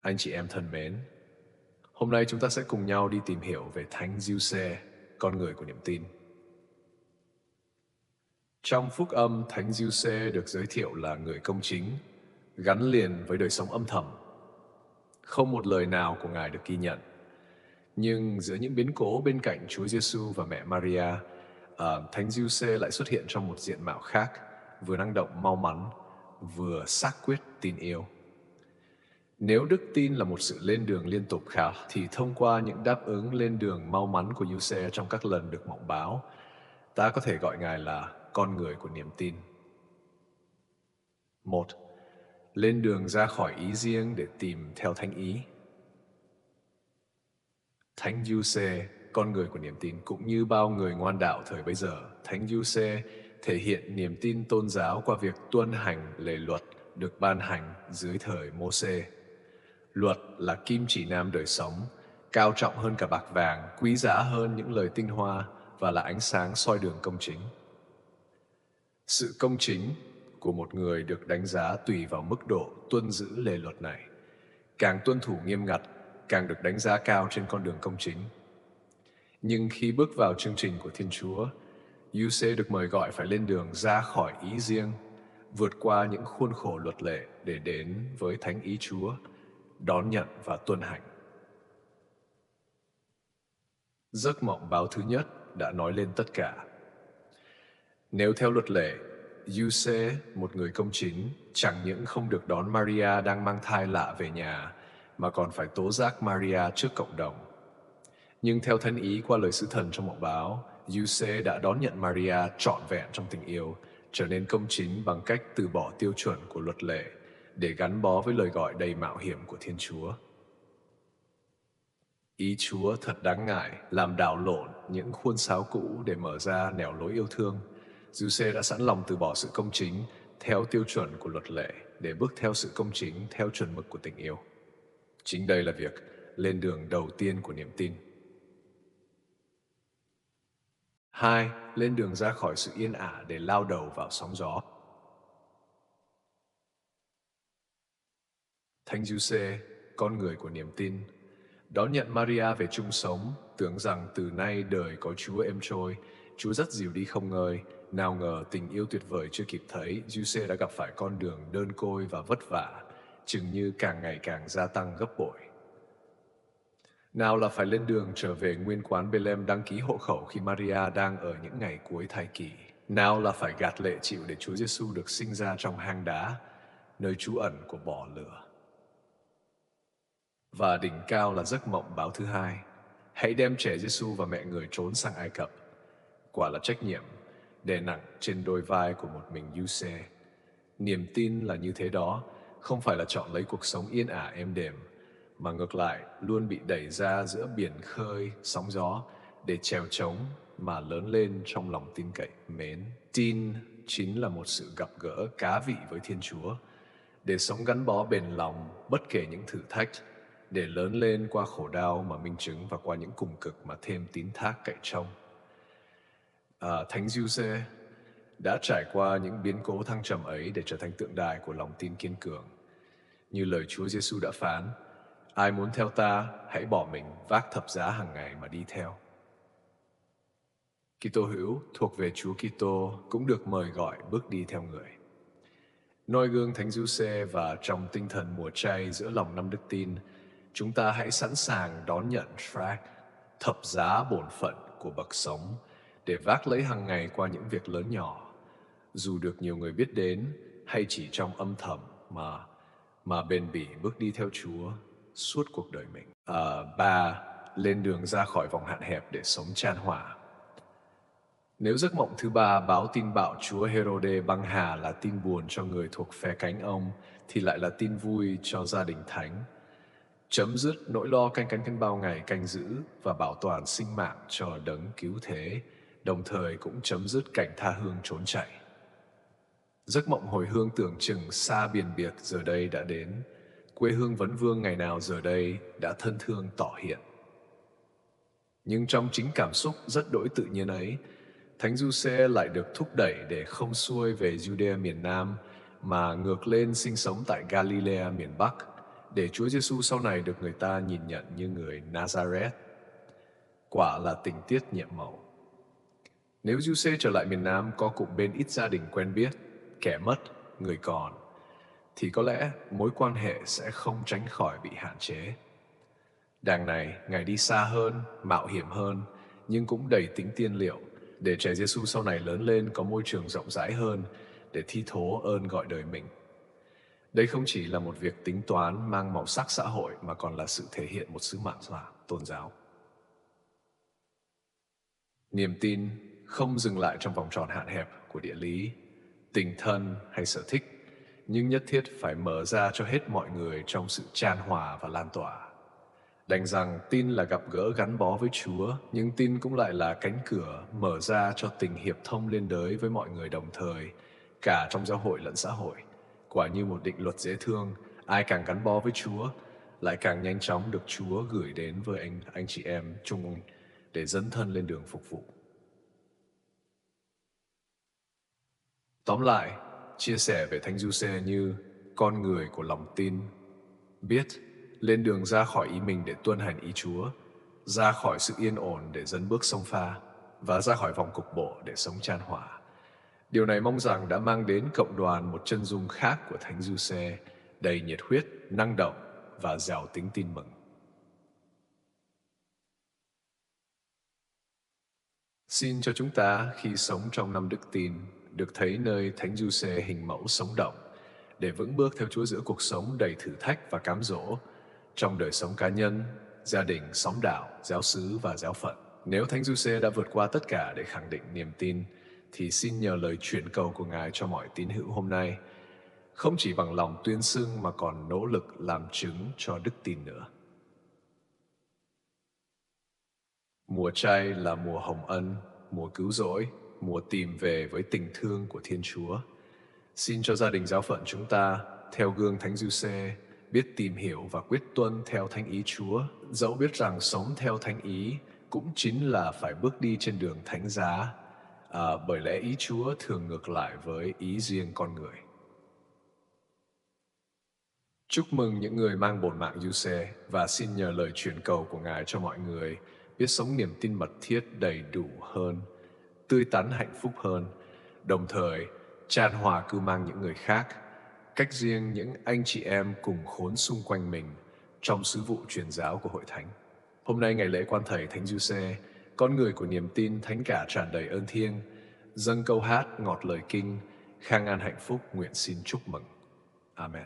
Anh chị em thân mến, hôm nay chúng ta sẽ cùng nhau đi tìm hiểu về Thánh Giuse, con người của niềm tin. Trong phúc âm, Thánh Giuse được giới thiệu là người công chính, gắn liền với đời sống âm thầm. Không một lời nào của Ngài được ghi nhận. Nhưng giữa những biến cố bên cạnh Chúa Giêsu và mẹ Maria, Thánh Giuse lại xuất hiện trong một diện mạo khác, vừa năng động mau mắn, vừa xác quyết tin yêu. Nếu đức tin là một sự lên đường liên tục thì thông qua những đáp ứng lên đường mau mắn của Giuse trong các lần được mộng báo, ta có thể gọi Ngài là con người của niềm tin. 1. Lên đường ra khỏi ý riêng để tìm theo thánh ý. Thánh Giuse, con người của niềm tin, cũng như bao người ngoan đạo thời bấy giờ, Thánh Giuse thể hiện niềm tin tôn giáo qua việc tuân hành lề luật được ban hành dưới thời Mô-xê. Luật là kim chỉ nam đời sống, cao trọng hơn cả bạc vàng, quý giá hơn những lời tinh hoa và là ánh sáng soi đường công chính. Sự công chính của một người được đánh giá tùy vào mức độ tuân giữ lề luật này. Càng tuân thủ nghiêm ngặt, càng được đánh giá cao trên con đường công chính. Nhưng khi bước vào chương trình của Thiên Chúa, Giuse được mời gọi phải lên đường ra khỏi ý riêng, vượt qua những khuôn khổ luật lệ để đến với thánh ý Chúa, đón nhận và tuân hành. Giấc mộng báo thứ nhất đã nói lên tất cả. Nếu theo luật lệ, Giuse, một người công chính, chẳng những không được đón Maria đang mang thai lạ về nhà, mà còn phải tố giác Maria trước cộng đồng. Nhưng theo thánh ý qua lời sứ thần trong mộng báo, Giuse đã đón nhận Maria trọn vẹn trong tình yêu, trở nên công chính bằng cách từ bỏ tiêu chuẩn của luật lệ để gắn bó với lời gọi đầy mạo hiểm của Thiên Chúa. Ý Chúa thật đáng ngại, làm đảo lộn những khuôn sáo cũ để mở ra nẻo lối yêu thương. Giuse đã sẵn lòng từ bỏ sự công chính theo tiêu chuẩn của luật lệ để bước theo sự công chính theo chuẩn mực của tình yêu. Chính đây là việc lên đường đầu tiên của niềm tin. 2. Lên đường ra khỏi sự yên ả để lao đầu vào sóng gió. Thánh Giuse, con người của niềm tin, đón nhận Maria về chung sống, tưởng rằng từ nay đời có Chúa êm trôi, Chúa dắt dìu đi không ngơi. Nào ngờ tình yêu tuyệt vời chưa kịp thấy, Giuse đã gặp phải con đường đơn côi và vất vả, chừng như càng ngày càng gia tăng gấp bội. Nào là phải lên đường trở về nguyên quán Bethlehem đăng ký hộ khẩu khi Maria đang ở những ngày cuối thai kỳ. Nào là phải gạt lệ chịu để Chúa Giêsu được sinh ra trong hang đá, nơi trú ẩn của bò lửa. Và đỉnh cao là giấc mộng báo thứ hai. Hãy đem trẻ Giêsu và mẹ người trốn sang Ai Cập. Quả là trách nhiệm đè nặng trên đôi vai của một mình Giuse. Niềm tin là như thế đó, không phải là chọn lấy cuộc sống yên ả êm đềm, mà ngược lại luôn bị đẩy ra giữa biển khơi, sóng gió để trèo trống mà lớn lên trong lòng tin cậy mến. Tin chính là một sự gặp gỡ cá vị với Thiên Chúa, để sống gắn bó bền lòng bất kể những thử thách, để lớn lên qua khổ đau mà minh chứng và qua những cùng cực mà thêm tín thác cậy trông. Thánh Giuse đã trải qua những biến cố thăng trầm ấy để trở thành tượng đài của lòng tin kiên cường. Như lời Chúa Giêsu đã phán, ai muốn theo ta, hãy bỏ mình vác thập giá hàng ngày mà đi theo. Kitô hữu thuộc về Chúa Kitô cũng được mời gọi bước đi theo người. Noi gương Thánh Giuse và trong tinh thần mùa chay giữa lòng năm đức tin, chúng ta hãy sẵn sàng đón nhận thập giá bổn phận của bậc sống để vác lấy hàng ngày qua những việc lớn nhỏ, dù được nhiều người biết đến hay chỉ trong âm thầm mà bền bỉ bước đi theo Chúa suốt cuộc đời mình. 3. Lên đường ra khỏi vòng hạn hẹp để sống chan hòa. Nếu giấc mộng thứ ba báo tin bạo Chúa Herode băng hà là tin buồn cho người thuộc phe cánh ông, thì lại là tin vui cho gia đình thánh. Chấm dứt nỗi lo canh cánh bao ngày canh giữ và bảo toàn sinh mạng cho đấng cứu thế, đồng thời cũng chấm dứt cảnh tha hương trốn chạy. Giấc mộng hồi hương tưởng chừng xa biển biệt giờ đây đã đến, quê hương vấn vương ngày nào giờ đây đã thân thương tỏ hiện. Nhưng trong chính cảm xúc rất đỗi tự nhiên ấy, Thánh Giuse lại được thúc đẩy để không xuôi về Judea miền Nam, mà ngược lên sinh sống tại Galilea miền Bắc, để Chúa Giêsu sau này được người ta nhìn nhận như người Nazareth. Quả là tình tiết nhiệm màu. Nếu Giuse trở lại miền Nam có cùng bên ít gia đình quen biết, kẻ mất, người còn, thì có lẽ mối quan hệ sẽ không tránh khỏi bị hạn chế. Đàng này, Ngài đi xa hơn, mạo hiểm hơn, nhưng cũng đầy tính tiên liệu, để trẻ Giêsu sau này lớn lên có môi trường rộng rãi hơn để thi thố ơn gọi đời mình. Đây không chỉ là một việc tính toán mang màu sắc xã hội mà còn là sự thể hiện một sứ mạng tôn giáo. Niềm tin không dừng lại trong vòng tròn hạn hẹp của địa lý, tình thân hay sở thích, nhưng nhất thiết phải mở ra cho hết mọi người trong sự chan hòa và lan tỏa. Đành rằng tin là gặp gỡ gắn bó với Chúa, nhưng tin cũng lại là cánh cửa mở ra cho tình hiệp thông liên đới với mọi người đồng thời, cả trong giáo hội lẫn xã hội. Quả như một định luật dễ thương, ai càng gắn bó với Chúa, lại càng nhanh chóng được Chúa gửi đến với anh chị em chung để dấn thân lên đường phục vụ. Tóm lại, chia sẻ về Thánh Giuse như con người của lòng tin, biết lên đường ra khỏi ý mình để tuân hành ý Chúa, ra khỏi sự yên ổn để dấn bước sông pha, và ra khỏi vòng cục bộ để sống chan hòa. Điều này mong rằng đã mang đến cộng đoàn một chân dung khác của Thánh Giuse, đầy nhiệt huyết, năng động và giàu tính tin mừng. Xin cho chúng ta khi sống trong năm đức tin được thấy nơi Thánh Giuse hình mẫu sống động để vững bước theo Chúa giữa cuộc sống đầy thử thách và cám dỗ trong đời sống cá nhân, gia đình, xóm đạo, giáo xứ và giáo phận. Nếu Thánh Giuse đã vượt qua tất cả để khẳng định niềm tin, thì xin nhờ lời chuyển cầu của Ngài cho mọi tín hữu hôm nay, không chỉ bằng lòng tuyên xưng mà còn nỗ lực làm chứng cho đức tin nữa. Mùa chay là mùa hồng ân, mùa cứu rỗi, mùa tìm về với tình thương của Thiên Chúa. Xin cho gia đình giáo phận chúng ta, theo gương Thánh Giuse, biết tìm hiểu và quyết tuân theo thánh ý Chúa, dẫu biết rằng sống theo thánh ý cũng chính là phải bước đi trên đường thánh giá, bởi lẽ ý Chúa thường ngược lại với ý riêng con người. Chúc mừng những người mang bổn mạng Giuse và xin nhờ lời truyền cầu của Ngài cho mọi người biết sống niềm tin mật thiết đầy đủ hơn, tươi tắn hạnh phúc hơn, đồng thời chan hòa cưu mang những người khác, cách riêng những anh chị em cùng khốn xung quanh mình trong sứ vụ truyền giáo của Hội Thánh. Hôm nay ngày lễ quan thầy Thánh Giuse, con người của niềm tin thánh cả tràn đầy ơn thiêng, dâng câu hát ngọt lời kinh, khang an hạnh phúc nguyện xin chúc mừng. Amen.